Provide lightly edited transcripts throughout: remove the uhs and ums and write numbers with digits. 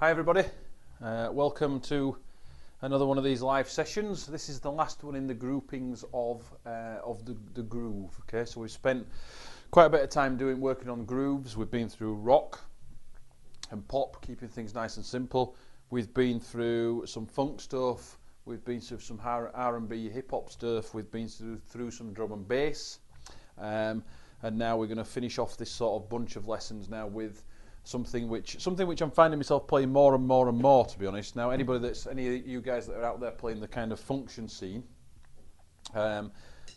Hi everybody, welcome to another one of these live sessions. This is the last one in the groupings of the groove. Okay, so we've spent quite a bit of time working on grooves. We've been through rock and pop, keeping things nice and simple. We've been through some funk stuff. We've been through some R&B hip hop stuff. We've been through some drum and bass, and now we're going to finish off this sort of bunch of lessons now with something which I'm finding myself playing more and more and more, to be honest. Now, any of you guys that are out there playing the kind of function scene, you're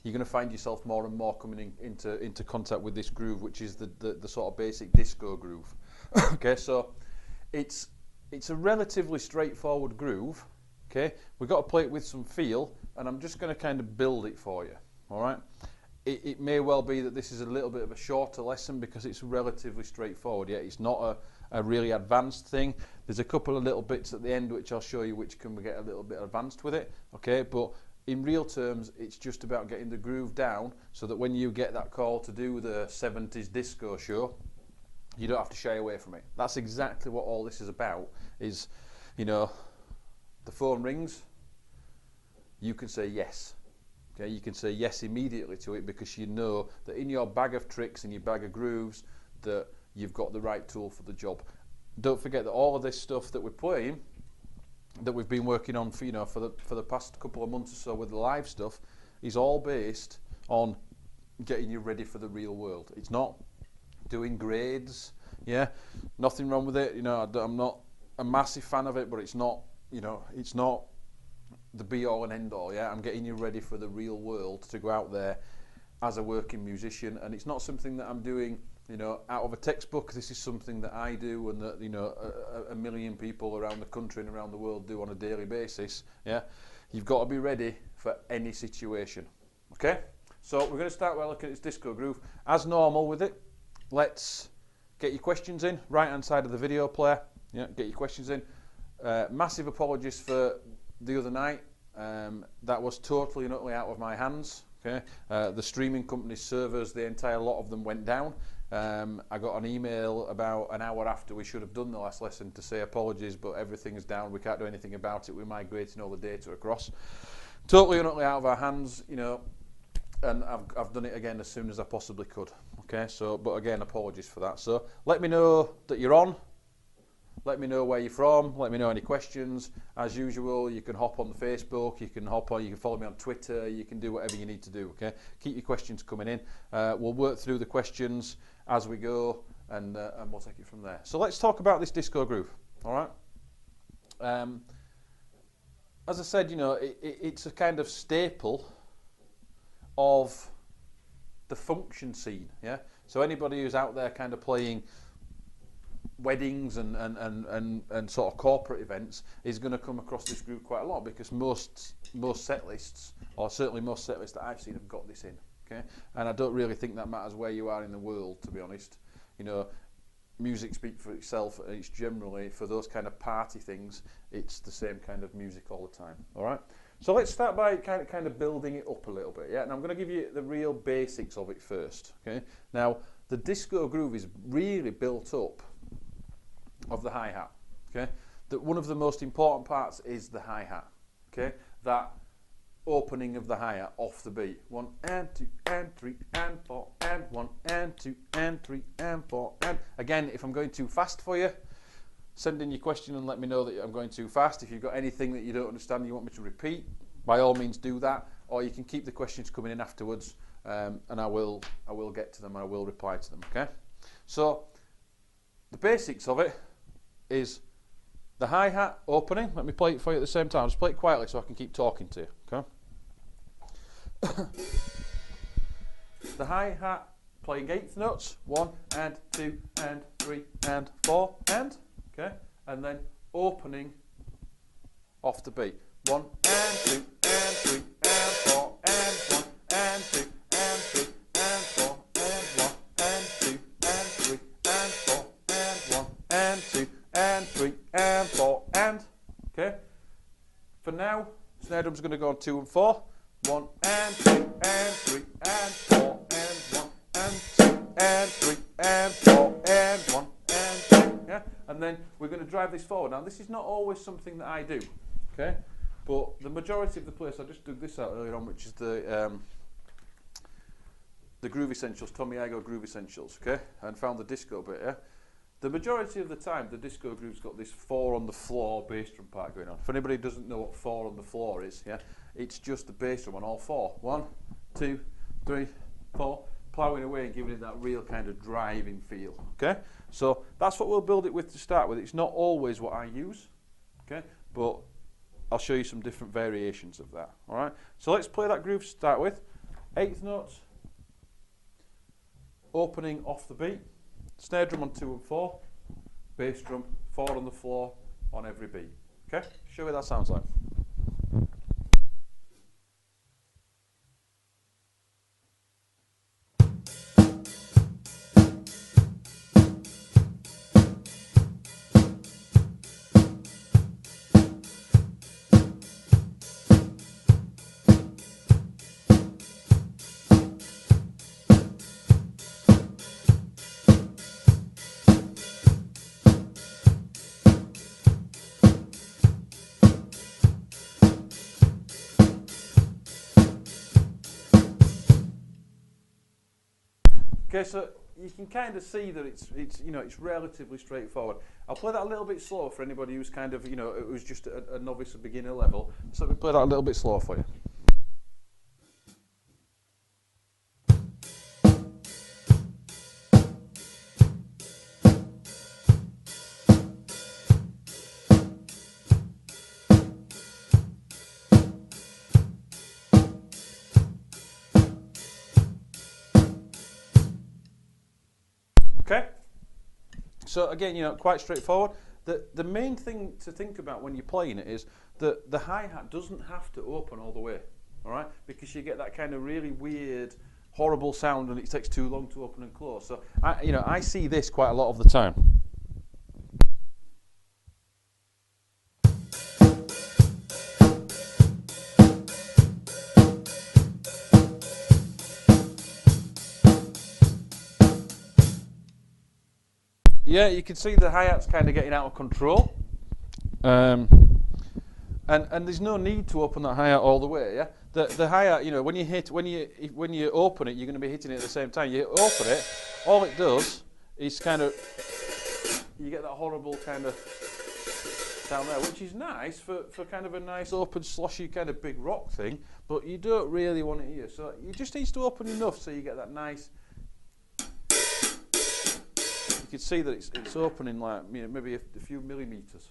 going to find yourself more and more coming into contact with this groove, which is the sort of basic disco groove. Okay, so it's a relatively straightforward groove. Okay, we've got to play it with some feel, and I'm just going to kind of build it for you. All right. It may well be that this is a little bit of a shorter lesson because it's relatively straightforward. Yeah, it's not a really advanced thing. There's a couple of little bits at the end which I'll show you which can get a little bit advanced with it. Okay, but in real terms, it's just about getting the groove down so that when you get that call to do the 70s disco show, you don't have to shy away from it. That's exactly what all this is about. Is, you know, the phone rings, you can say yes. Okay, you can say yes immediately to it because you know that in your bag of tricks and your bag of grooves that you've got the right tool for the job. Don't forget that all of this stuff that we're playing, that we've been working on for the past couple of months or so with the live stuff, is all based on getting you ready for the real world. It's not doing grades. Yeah, nothing wrong with it. You know, I'm not a massive fan of it, but it's not. You know, it's not the be all and end all. Yeah, I'm getting you ready for the real world to go out there as a working musician, and it's not something that I'm doing, you know, out of a textbook. This is something that I do and that, you know, a million people around the country and around the world do on a daily basis. Yeah, you've got to be ready for any situation. Okay, so we're going to start by looking at this disco groove as normal with it. Let's get your questions in. Right hand side of the video player. Yeah, get your questions in. Massive apologies for the other night. That was totally and utterly out of my hands. Okay, the streaming company's servers, the entire lot of them went down. I got an email about an hour after we should have done the last lesson to say apologies, but everything is down. We can't do anything about it. We're migrating all the data across. Totally and utterly out of our hands, you know. And I've done it again as soon as I possibly could. Okay, so but again, apologies for that. So let me know that you're on. Let me know where you're from. Let me know any questions. As usual, you can hop on the Facebook. You can follow me on Twitter. You can do whatever you need to do. Okay. Keep your questions coming in. We'll work through the questions as we go, and we'll take it from there. So let's talk about this disco groove. All right. As I said, you know, it's a kind of staple of the function scene. Yeah. So anybody who's out there kind of playing weddings and sort of corporate events is going to come across this groove quite a lot because most set lists, or certainly most set lists that I've seen, have got this in. Okay, and I don't really think that matters where you are in the world, to be honest. You know, music speaks for itself, and it's generally for those kind of party things, it's the same kind of music all the time. All right, so let's start by kind of building it up a little bit. Yeah, and I'm going to give you the real basics of it first. Okay, now the disco groove is really built up of the hi-hat. Okay, that one of the most important parts is the hi-hat. Okay, that opening of the hi-hat off the beat. 1 and 2 and 3 and 4 and 1 and 2 and 3 and 4 and again, if I'm going too fast for you, send in your question and let me know that I'm going too fast. If you've got anything that you don't understand and you want me to repeat, by all means do that, or you can keep the questions coming in afterwards, and I will get to them and I will reply to them. Okay, so the basics of it is the hi-hat opening. Let me play it for you at the same time. Just play it quietly so I can keep talking to you. Okay. The hi-hat playing eighth notes. 1 and 2 and 3 and 4 and okay, and then opening off the beat. 1 and 2 and 3 and 4 and 1 and 2 and 3 and 4 and 1 and 2 and 3 and 4 and 1 and 2 and 3 and 4 and okay. For now, snare drum's going to go on 2 and 4. 1 and 2 and 3 and 4 and 1 and 2 and 3 and 4 and 1 and 2. Yeah, and then we're going to drive this forward. Now this is not always something that I do, okay? But the majority of the players, I just dug this out earlier on, which is the Groove Essentials, Tommy Igoe Groove Essentials, okay? And found the disco bit, yeah? The majority of the time, the disco groove's got this 4 on the floor bass drum part going on. For anybody who doesn't know what 4 on the floor is, yeah, it's just the bass drum on all 4. 1, 2, 3, 4, ploughing away and giving it that real kind of driving feel, okay? So that's what we'll build it with to start with. It's not always what I use, okay? But I'll show you some different variations of that, all right? So let's play that groove to start with. 8th notes, opening off the beat. Snare drum on 2 and 4, bass drum 4 on the floor on every beat. Okay, show you what that sounds like. Okay, so you can kind of see that it's relatively straightforward. I'll play that a little bit slower for anybody who's kind of who's just a novice or beginner level. So let me play that a little bit slower for you. Okay, so again, quite straightforward. The main thing to think about when you're playing it is that the hi-hat doesn't have to open all the way, all right? Because you get that kind of really weird, horrible sound and it takes too long to open and close. So, I see this quite a lot of the time. Yeah, you can see the hi-hat's kind of getting out of control, and there's no need to open that hi-hat all the way. Yeah, the hi-hat, when you open it, you're going to be hitting it at the same time. You open it, all it does is kind of, you get that horrible kind of sound there, which is nice for kind of a nice open sloshy kind of big rock thing, but you don't really want it here. So you just needs to open enough so you get that nice. You can see that it's opening like maybe a few millimeters.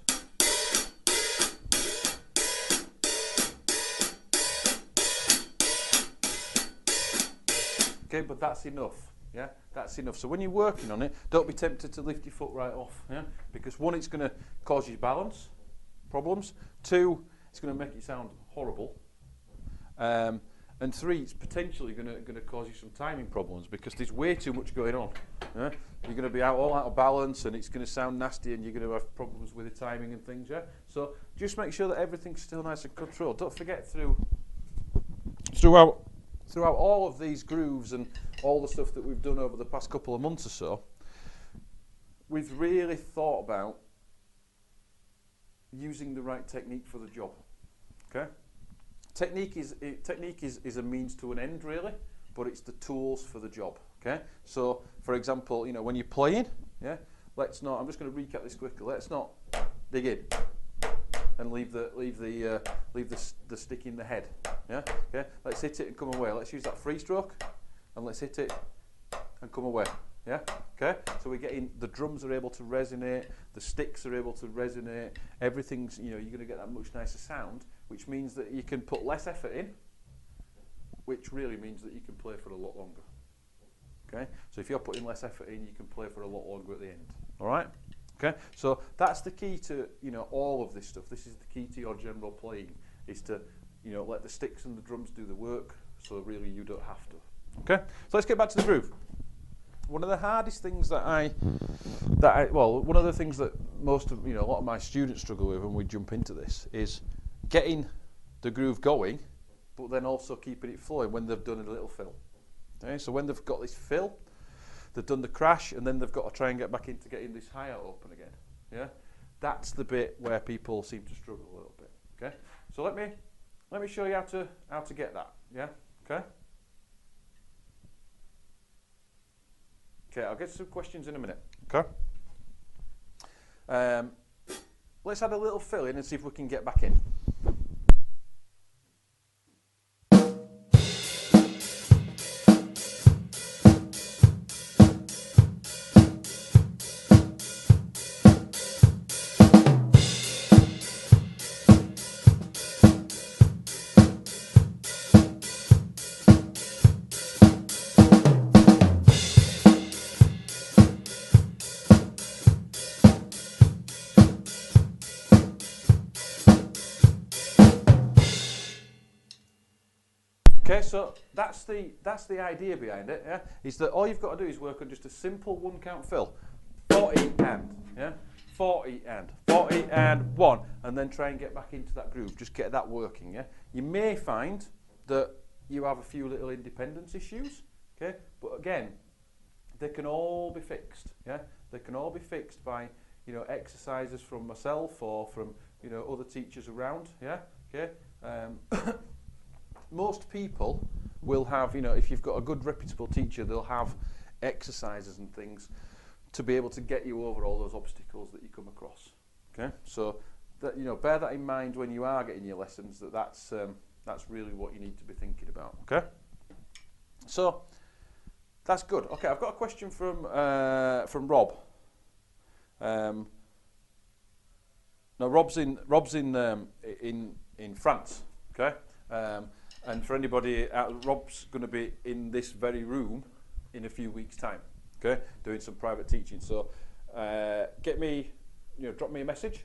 Okay, but that's enough. Yeah, that's enough. So when you're working on it, don't be tempted to lift your foot right off. Yeah, because 1, it's going to cause you balance problems. 2, it's going to make it sound horrible. And 3, it's potentially going to cause you some timing problems because there's way too much going on. Yeah? You're going to be all out of balance and it's going to sound nasty and you're going to have problems with the timing and things. Yeah. So just make sure that everything's still nice and controlled. Don't forget throughout all of these grooves and all the stuff that we've done over the past couple of months or so, we've really thought about using the right technique for the job. Okay. Technique is a means to an end, really, but it's the tools for the job. Okay, so for example, when you're playing, yeah, I'm just going to recap this quickly. Let's not dig in and leave the stick in the head. Yeah, okay. Let's hit it and come away. Let's use that free stroke, and let's hit it and come away. Yeah, okay. So we're getting the drums are able to resonate, the sticks are able to resonate. Everything's you're going to get that much nicer sound, which means that you can put less effort in, which really means that you can play for a lot longer. Okay, so if you're putting less effort in, you can play for a lot longer at the end. All right. Okay, so that's the key to all of this stuff. This is the key to your general playing, is to let the sticks and the drums do the work. So really, you don't have to. Okay, so let's get back to the groove. One of the hardest things one of the things that a lot of my students struggle with when we jump into this is getting the groove going, but then also keeping it flowing when they've done a little fill. Okay, so when they've got this fill, they've done the crash, and then they've got to try and get back into getting this hi-hat open again. Yeah, that's the bit where people seem to struggle a little bit. Okay, so let me show you how to get that. Yeah. Okay. Okay, I'll get some questions in a minute. Okay. Let's add a little fill in and see if we can get back in. Okay, so that's the idea behind it. Yeah, is that all you've got to do is work on just a simple one count fill, 40 and 40 and 1, and then try and get back into that groove. Just get that working. Yeah, you may find that you have a few little independence issues. Okay, but again, they can all be fixed. Yeah, they can all be fixed by exercises from myself or from other teachers around. Yeah, okay. Most people will have, if you've got a good reputable teacher, they'll have exercises and things to be able to get you over all those obstacles that you come across. Okay, so that bear that in mind when you are getting your lessons. That's really what you need to be thinking about. Okay, so that's good. Okay, I've got a question from Rob. Now Rob's in France. Okay. And for anybody, Rob's going to be in this very room in a few weeks' time, okay, doing some private teaching. So drop me a message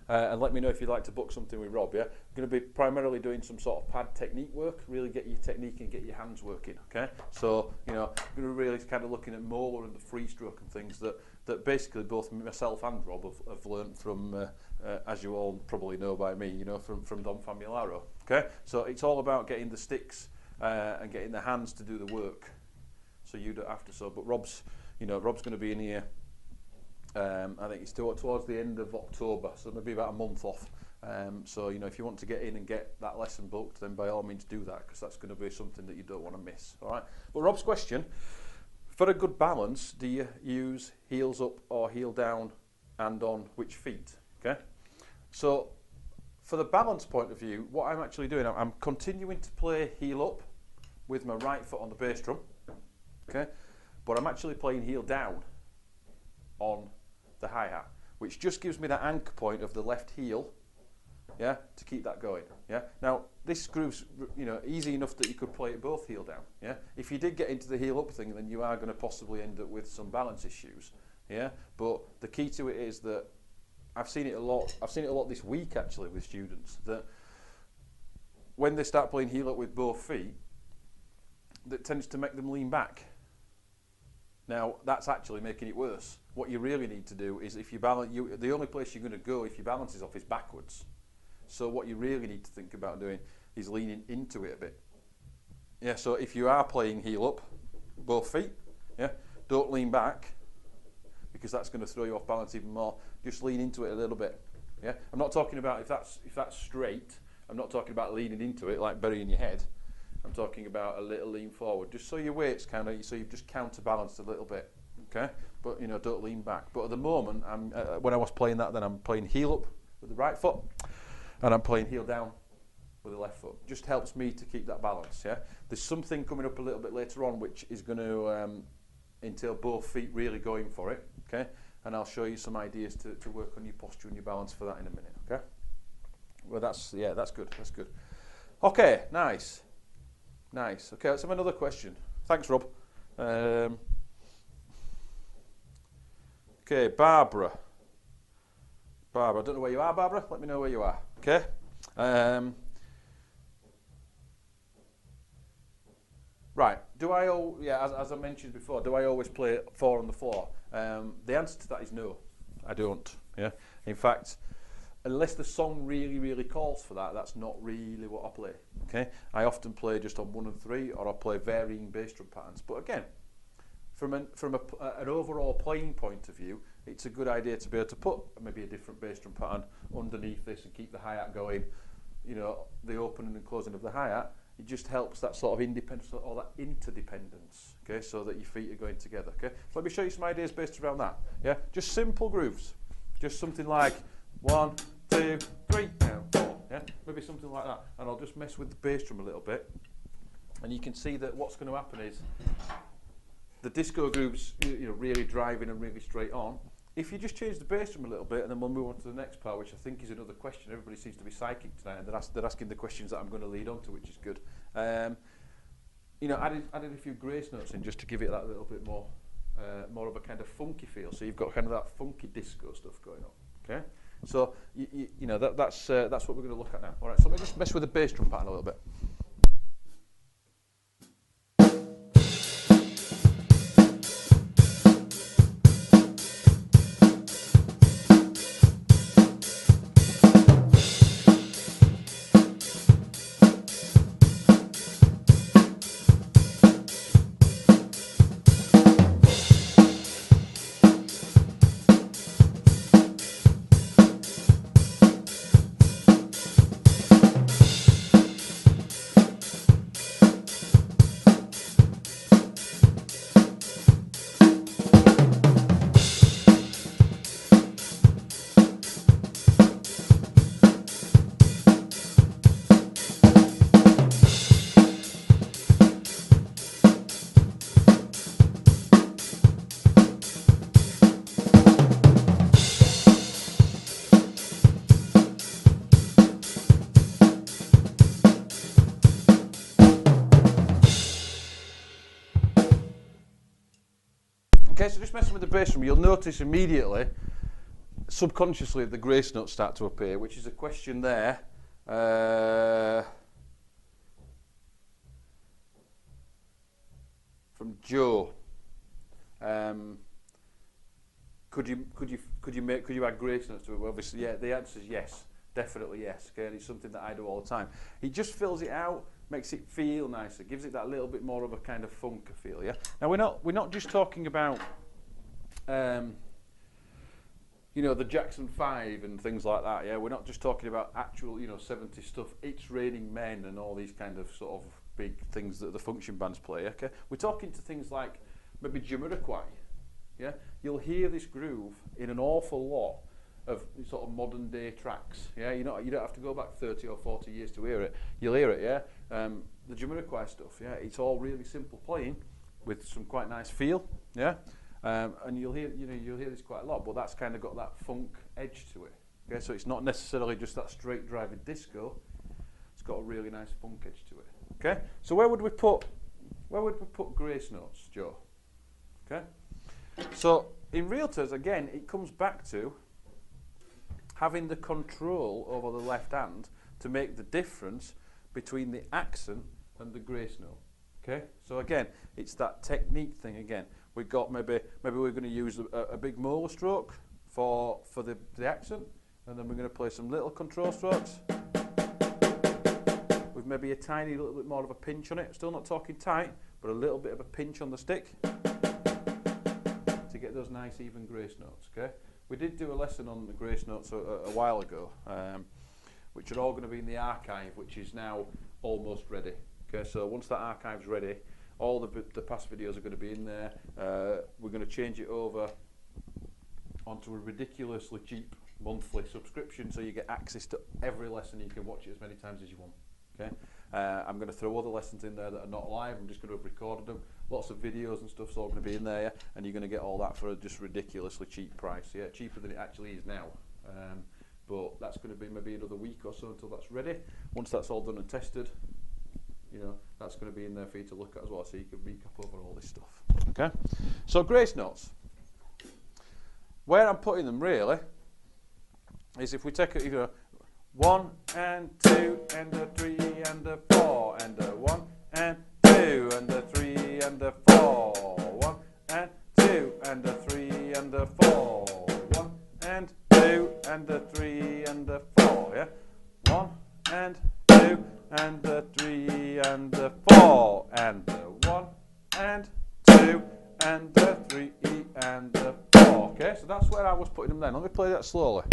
and let me know if you'd like to book something with Rob. Yeah, I'm going to be primarily doing some sort of pad technique work, really get your technique and get your hands working. Okay, so I'm going to really kind of looking at molar and the free stroke and things that basically both myself and Rob have learned from, as you all probably know by me, from Don Famularo. Okay, so it's all about getting the sticks and getting the hands to do the work, so you don't have to. So, but Rob's going to be in here. I think it's towards the end of October, so maybe about a month off. So if you want to get in and get that lesson booked, then by all means do that, because that's going to be something that you don't want to miss. All right. But Rob's question: for a good balance, do you use heels up or heel down, and on which feet? Okay. So for the balance point of view, what I'm actually doing, I'm continuing to play heel up with my right foot on the bass drum. Okay. But I'm actually playing heel down on the hi-hat, which just gives me that anchor point of the left heel, yeah, to keep that going. Yeah. Now this groove's easy enough that you could play it both heel down. Yeah. If you did get into the heel up thing, then you are going to possibly end up with some balance issues. Yeah. But the key to it is that I've seen it a lot this week actually with students, that when they start playing heel up with both feet, that tends to make them lean back. Now that's actually making it worse. What you really need to do is, if you balance, the only place you're going to go if your balance is off is backwards. So what you really need to think about doing is leaning into it a bit. Yeah. So if you are playing heel up, both feet, yeah, don't lean back, because that's going to throw you off balance even more. Just lean into it a little bit. Yeah. I'm not talking about if that's straight. I'm not talking about leaning into it like burying your head. I'm talking about a little lean forward, just so your weight's so you've just counterbalanced a little bit. Okay. But don't lean back. But at the moment, when I was playing that, then I'm playing heel up with the right foot, and I'm playing heel down with the left foot. Just helps me to keep that balance. Yeah. There's something coming up a little bit later on which is going to entail both feet really going for it. Okay. And I'll show you some ideas to work on your posture and your balance for that in a minute. Okay. Well, that's good. That's good. Okay. Nice. Okay. Let's have another question. Thanks, Rob. Okay, Barbara, I don't know where you are, Barbara. Let me know where you are. Okay. Right. As I mentioned before, do I always play 4 on the floor? The answer to that is no, I don't. Yeah. In fact, unless the song really, really calls for that, that's not really what I play. Okay. I often play just on 1 and 3, or I play varying bass drum patterns. But again, an overall playing point of view, it's a good idea to be able to put maybe a different bass drum pattern underneath this and keep the hi-hat going, you know, the opening and closing of the hi-hat. It just helps that sort of independence or that interdependence, okay, so that your feet are going together, okay. So let me show you some ideas based around that, yeah. Just simple grooves, just something like 1, 2, 3, and 4, yeah, maybe something like that. And I'll just mess with the bass drum a little bit, and you can see that what's going to happen is the disco grooves, you know, really driving and really straight on. If you just change the bass drum a little bit, and then we'll move on to the next part, which I think is another question. Everybody seems to be psychic tonight, and they're asking the questions that I'm going to lead on to, which is good. You know, added a few grace notes in just to give it that little bit more of a kind of funky feel. So you've got kind of that funky disco stuff going on. Okay, so you know that's what we're going to look at now. All right, so let me just mess with the bass drum pattern a little bit. Okay, so just messing with the bass drum, you'll notice immediately, subconsciously, the grace notes start to appear, which is a question there. From Joe. Could you add grace notes to it? Well, obviously, yeah. The answer is yes, definitely yes. Okay, and it's something that I do all the time. He just fills it out, makes it feel nicer, gives it that little bit more of a kind of funker feel. Yeah. Now we're not just talking about, you know, the Jackson 5 and things like that. Yeah, we're not just talking about actual, you know, 70s stuff. It's Raining Men and all these kind of sort of big things that the function bands play. Okay, we're talking to things like maybe Jamiroquai. Yeah, you'll hear this groove in an awful lot of sort of modern day tracks. Yeah, you don't have to go back 30 or 40 years to hear it. You'll hear it. Yeah, the Jamiroquai stuff. Yeah, it's all really simple playing with some quite nice feel. Yeah, and you'll hear this quite a lot. But that's kind of got that funk edge to it. Okay, so it's not necessarily just that straight driving disco. It's got a really nice funk edge to it. Okay, so where would we put grace notes, Joe? Okay. So in real terms, again, it comes back to having the control over the left hand to make the difference between the accent and the grace note. Okay, so again, it's that technique thing again. We've got maybe we're going to use a big molar stroke for the accent, and then we're going to play some little control strokes with maybe a tiny little bit more of a pinch on it. Still not talking tight, but a little bit of a pinch on the stick. Get those nice even grace notes. Okay, we did do a lesson on the grace notes a while ago, which are all going to be in the archive, which is now almost ready. Okay, so once that archive's ready, all the past videos are going to be in there. We're going to change it over onto a ridiculously cheap monthly subscription, so you get access to every lesson. You can watch it as many times as you want. Okay, I'm going to throw other lessons in there that are not live. I'm just going to have recorded them. Lots of videos and stuff's all going to be in there, yeah? And you're going to get all that for a just ridiculously cheap price. Yeah, cheaper than it actually is now. But that's going to be maybe another week or so until that's ready. Once that's all done and tested, you know, that's going to be in there for you to look at as well, so you can recap over all this stuff. Okay, so grace notes. Where I'm putting them really is if we take it, you know, 1 and 2 and a 3 and a 4 and a 1 and 2 and a 3 and a 4, 1 and 2 and a 3 and a 4, 1 and 2 and a 3 and a 4, yeah, 1 and 2 and a 3 and a 4 and a 1 and 2 and the 3, E and the 4. Okay, so that's where I was putting them then. Let me play that slowly.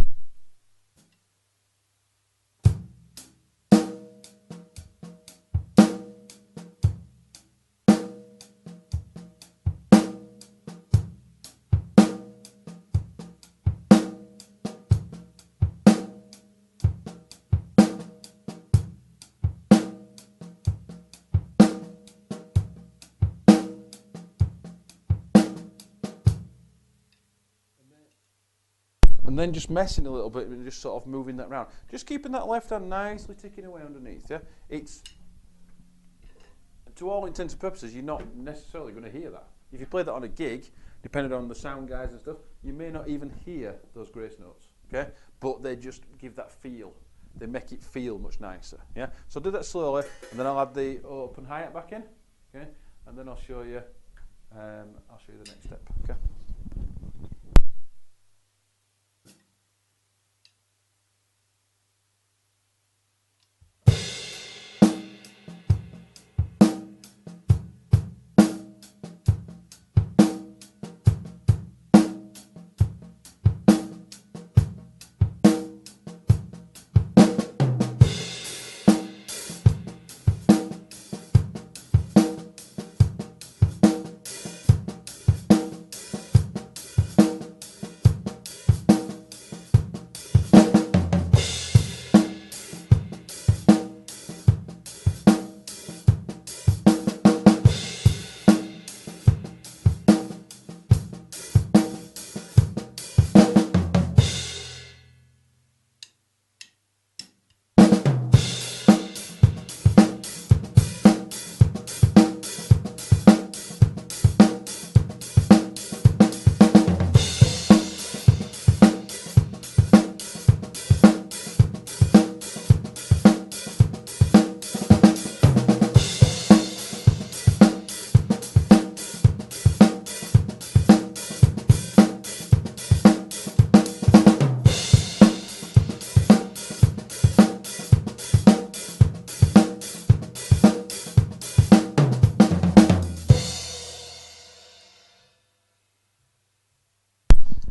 And then just messing a little bit and just sort of moving that around. Just keeping that left hand nicely ticking away underneath, yeah? It's, to all intents and purposes, you're not necessarily going to hear that. If you play that on a gig, depending on the sound guys and stuff, you may not even hear those grace notes, okay? But they just give that feel. They make it feel much nicer, yeah? So do that slowly, and then I'll add the open hi-hat back in, okay? And then I'll show you the next step, okay?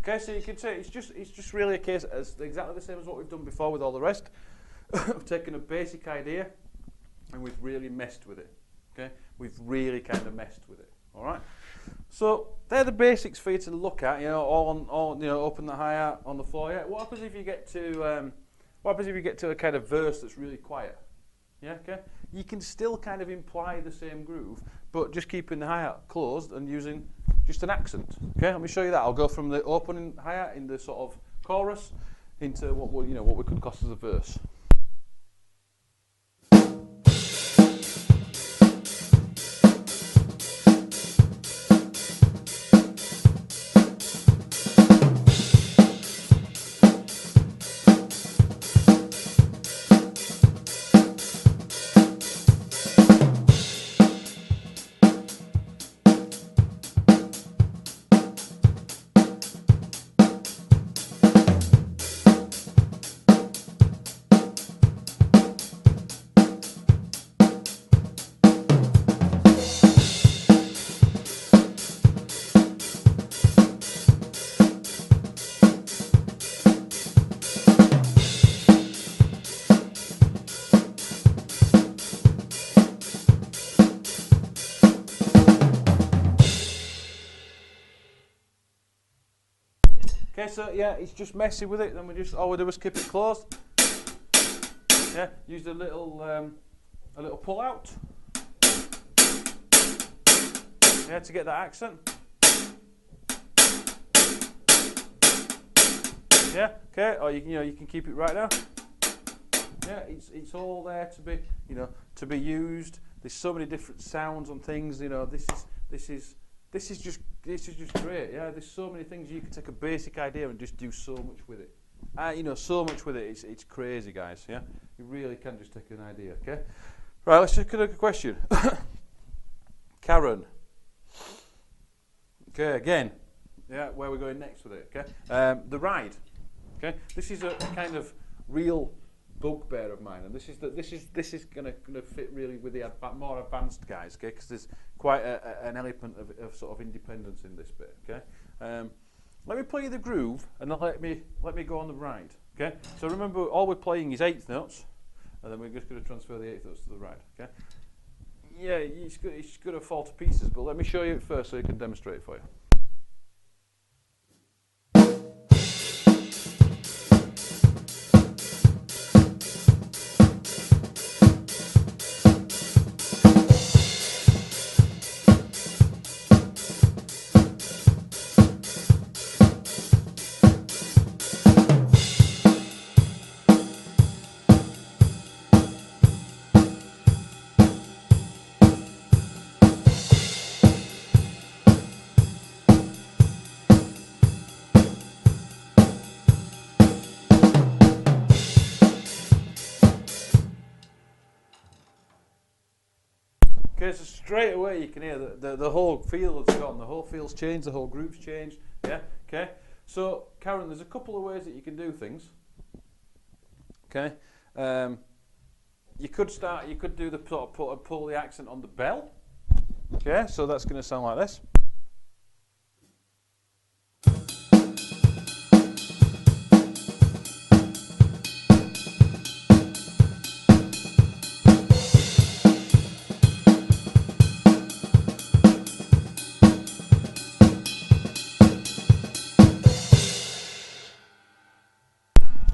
Okay, so you can say it's just really a case as exactly the same as what we've done before with all the rest. We've taken a basic idea and we've really messed with it. Okay, we've really kind of messed with it. All right. So they're the basics for you to look at. You know, all open the hi-hat on the floor. Yeah. What happens if you get to a kind of verse that's really quiet? Yeah. Okay. You can still kind of imply the same groove, but just keeping the hi-hat closed and using just an accent. Okay, let me show you that. I'll go from the opening hi-hat in the sort of chorus into what we could class as a verse. Okay, so yeah, it's just messy with it. Then all we do is keep it closed. Yeah, use a little pull out. Yeah, to get that accent. Yeah, okay. Or you can keep it right now. Yeah, it's all there to be used. There's so many different sounds on things. You know, this is just great. Yeah, there's so many things you can take a basic idea and just do so much with it. So much with it. It's crazy, guys. Yeah, you really can just take an idea. Okay, right. Let's just look at a question. Karen. Okay, again. Yeah, where we're going next with it. Okay, the ride. Okay, this is a kind of real bugbear of mine, and this is gonna fit really with the more advanced guys, okay? Because there's quite an element of sort of independence in this bit, okay? Let me play you the groove, and then let me go on the ride, okay? So remember, all we're playing is eighth notes, and then we're just going to transfer the eighth notes to the ride, okay? Yeah, it's going to fall to pieces, but let me show you it first so you can demonstrate it for you. Okay, so straight away you can hear the whole feel has gone, the whole feel's changed, the whole groove's changed, yeah, okay? So, Karen, there's a couple of ways that you can do things, okay? You could do the sort of pull the accent on the bell, okay? So that's going to sound like this.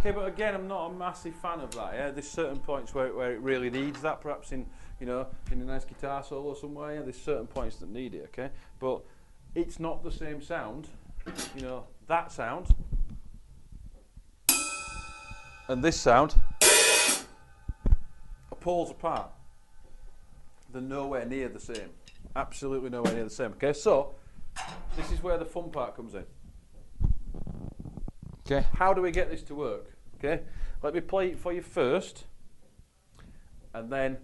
Okay, but again, I'm not a massive fan of that. Yeah, there's certain points where it really needs that. Perhaps in in a nice guitar solo somewhere. Yeah, there's certain points that need it. Okay, but it's not the same sound. That sound and this sound are poles apart. They're nowhere near the same. Absolutely nowhere near the same. Okay, so this is where the fun part comes in. Okay, how do we get this to work? Okay, let me play it for you first, and then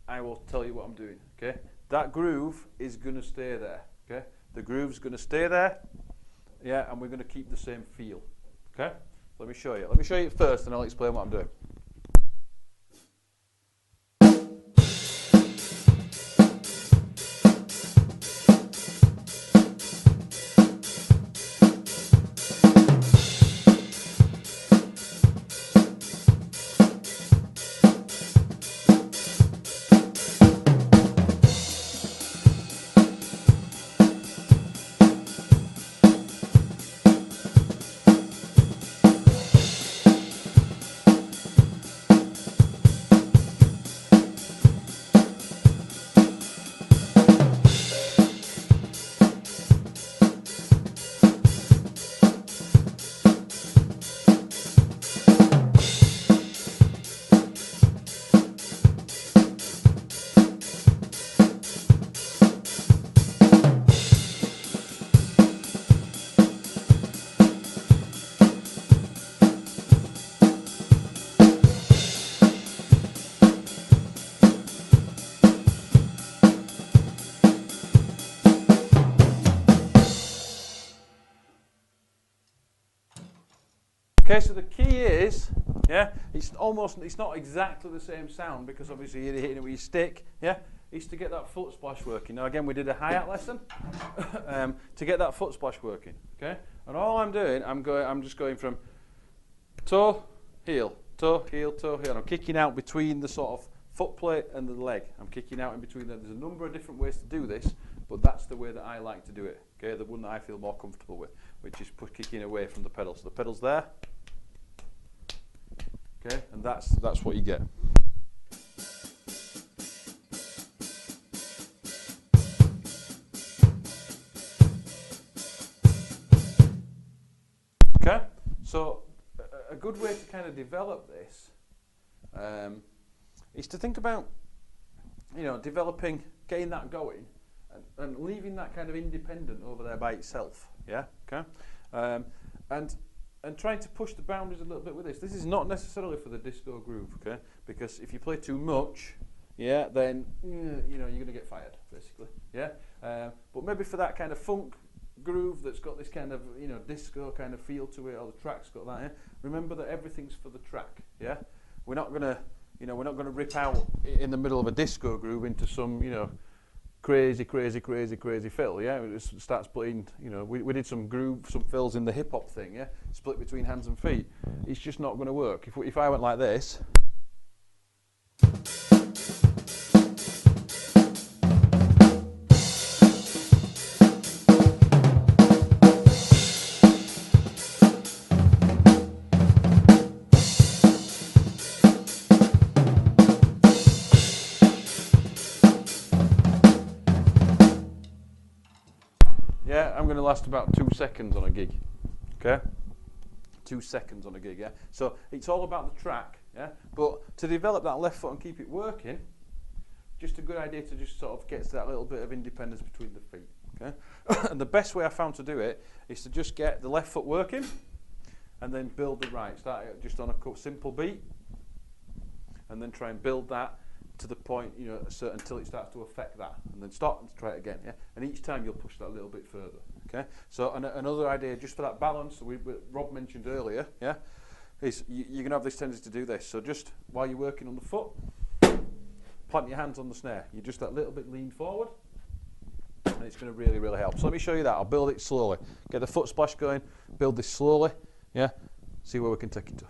I will tell you what I'm doing. Okay, that groove is going to stay there. Okay, the groove's going to stay there. Yeah, and we're going to keep the same feel. Okay, let me show you. Let me show you it first, and I'll explain what I'm doing. Okay, so the key is, yeah, it's not exactly the same sound because obviously you're hitting it with your stick, yeah, is to get that foot splash working. Now again, we did a hi-hat lesson to get that foot splash working, okay? And all I'm doing, I'm just going from toe, heel, toe, heel, toe, heel. I'm kicking out between the sort of foot plate and the leg. I'm kicking out in between there. There's a number of different ways to do this, but that's the way that I like to do it, okay? The one that I feel more comfortable with, which is kicking away from the pedal. So the pedal's there. Okay, and that's what you get. Okay, so a good way to kind of develop this is to think about, developing, getting that going, and leaving that kind of independent over there by itself. Yeah, okay, and trying to push the boundaries a little bit with this. This is not necessarily for the disco groove, okay? Because if you play too much, yeah, then you're going to get fired, basically, yeah. But maybe for that kind of funk groove that's got this kind of disco kind of feel to it, or the track's got that. Yeah? Remember that everything's for the track, yeah. we're not gonna, we're not gonna rip out in the middle of a disco groove into some, crazy fill. Yeah, it just starts playing. We did some fills in the hip hop thing. Yeah, split between hands and feet. It's just not going to work. If I went like this. Yeah, I'm going to last about 2 seconds on a gig. Okay? 2 seconds on a gig, yeah? So it's all about the track, yeah? But to develop that left foot and keep it working, just a good idea to just sort of get to that little bit of independence between the feet, okay? And the best way I found to do it is to just get the left foot working and then build the right. Start it just on a simple beat and then try and build that to the point, until it starts to affect that, and then start and try it again, yeah. And each time you'll push that a little bit further, okay. So another idea, just for that balance, Rob mentioned earlier, yeah, is you're gonna have this tendency to do this. So just while you're working on the foot, plant your hands on the snare. You just that little bit lean forward, and it's gonna really, really help. So let me show you that. I'll build it slowly. Get the foot splash going. Build this slowly, yeah. See where we can take it to.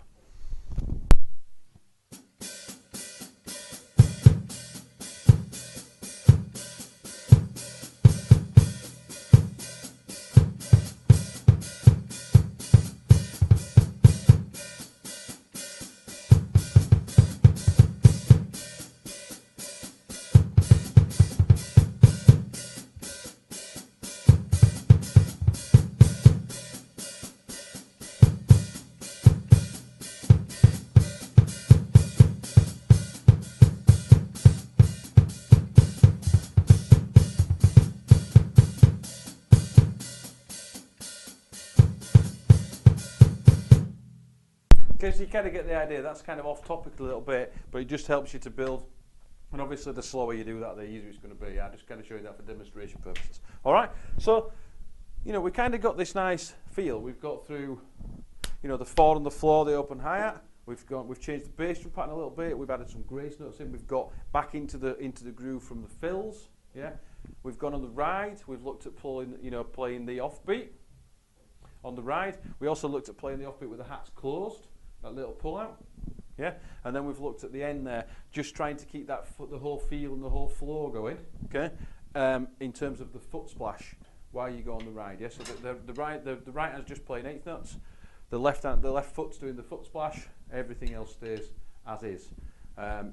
Okay, so you kind of get the idea. That's kind of off topic a little bit, but it just helps you to build. And obviously, the slower you do that, the easier it's going to be. I just kind of show you that for demonstration purposes. All right. So, we kind of got this nice feel. We've got through, the 4 on the floor, the open hi-hat. We've changed the bass drum pattern a little bit. We've added some grace notes in. We've got back into the groove from the fills. Yeah. We've gone on the ride. We've looked at playing the offbeat on the ride. We also looked at playing the offbeat with the hats closed. That little pull out, yeah, and then we've looked at the end there, just trying to keep that the whole feel and the whole flow going, okay, in terms of the foot splash while you go on the ride, yeah. So the right hand's just playing eighth notes, the left foot's doing the foot splash, everything else stays as is.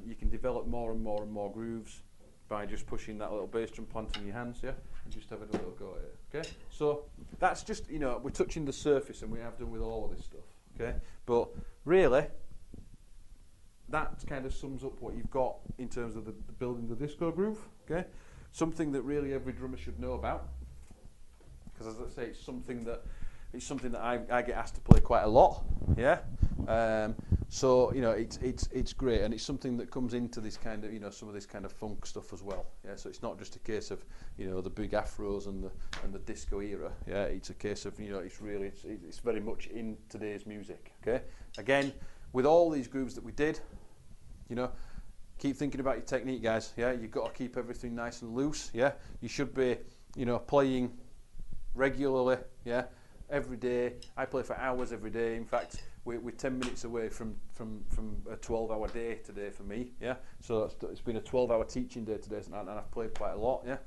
You can develop more and more grooves by just pushing that little bass drum, planting your hands, yeah, and just having a little go at it, okay. So that's just we're touching the surface, and we have done with all of this stuff. Okay, but really, that kind of sums up what you've got in terms of the building the disco groove. Okay, something that really every drummer should know about, because as I say, it's something that I get asked to play quite a lot. Yeah, so it's great, and it's something that comes into this kind of some of this kind of funk stuff as well. Yeah, so it's not just a case of the big afros and the disco era. Yeah, it's a case of it's very much in today's music. Okay, again, with all these grooves that we did, keep thinking about your technique, guys. Yeah, you've got to keep everything nice and loose. Yeah, you should be playing regularly. Yeah. Every day. I play for hours every day. In fact, we're 10 minutes away from a 12-hour day today for me. Yeah, so it's been a 12-hour teaching day today, and I've played quite a lot. Yeah,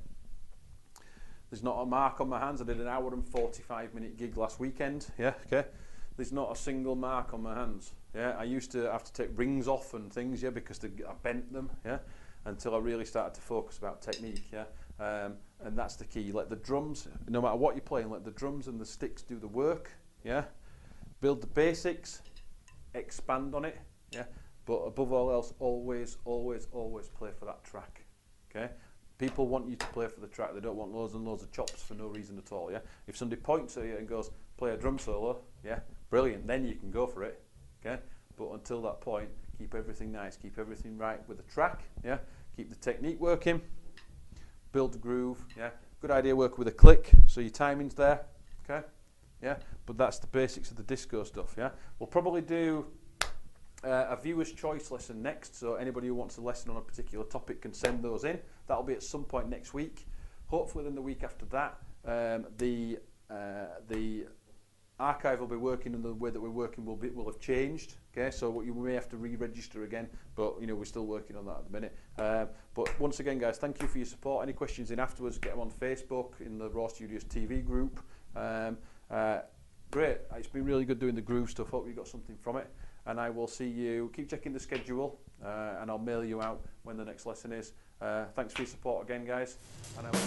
there's not a mark on my hands. I did an hour and 45-minute gig last weekend. Yeah, okay. There's not a single mark on my hands. Yeah, I used to have to take rings off and things. Yeah, because I bent them. Yeah, until I really started to focus about technique. Yeah. And that's the key. Let the drums, no matter what you're playing, let the drums and the sticks do the work. Yeah, build the basics, expand on it. Yeah, but above all else, always play for that track. Okay, people want you to play for the track. They don't want loads and loads of chops for no reason at all. Yeah, if somebody points at you and goes, play a drum solo, yeah, brilliant. Then you can go for it. Okay, but until that point, keep everything nice, keep everything right with the track. Yeah, keep the technique working. Build the groove, yeah. Good idea working with a click, so your timing's there, okay? Yeah, but that's the basics of the disco stuff, yeah. We'll probably do a viewer's choice lesson next, so anybody who wants a lesson on a particular topic can send those in. That'll be at some point next week. Hopefully then the week after that, the archive will be working, and the way that we're working will have changed. Okay, so you may have to re-register again, but you know, we're still working on that at the minute. But once again, guys, thank you for your support. Any questions in afterwards, get them on Facebook in the Raw Studios TV group. Great, it's been really good doing the groove stuff. Hope you got something from it, and I will see you. Keep checking the schedule, and I'll mail you out when the next lesson is. Thanks for your support again, guys, and I will